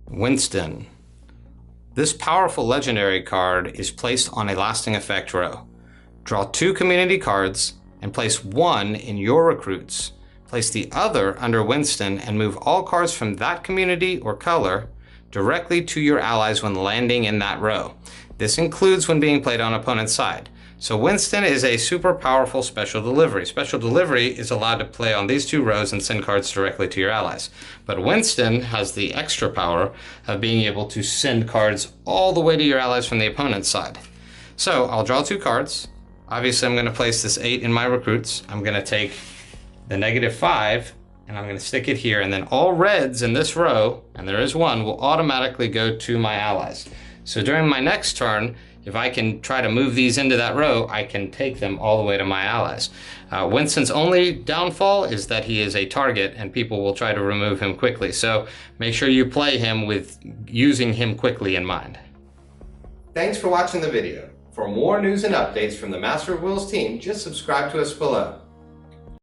Winston. This powerful legendary card is placed on a lasting effect row. Draw 2 community cards and place one in your recruits. Place the other under Winston and move all cards from that community or color directly to your allies when landing in that row. This includes when being played on opponent's side. So Winston is a super powerful special delivery. Special delivery is allowed to play on these 2 rows and send cards directly to your allies. But Winston has the extra power of being able to send cards all the way to your allies from the opponent's side. So I'll draw 2 cards. Obviously I'm going to place this 8 in my recruits. I'm going to take the -5 and I'm going to stick it here, and then all reds in this row, and there is one, will automatically go to my allies. So during my next turn, if I can try to move these into that row, I can take them all the way to my allies. Winston's only downfall is that he is a target and people will try to remove him quickly. So make sure you play him with using him quickly in mind. Thanks for watching the video. For more news and updates from the Master of Wills team, just subscribe to us below.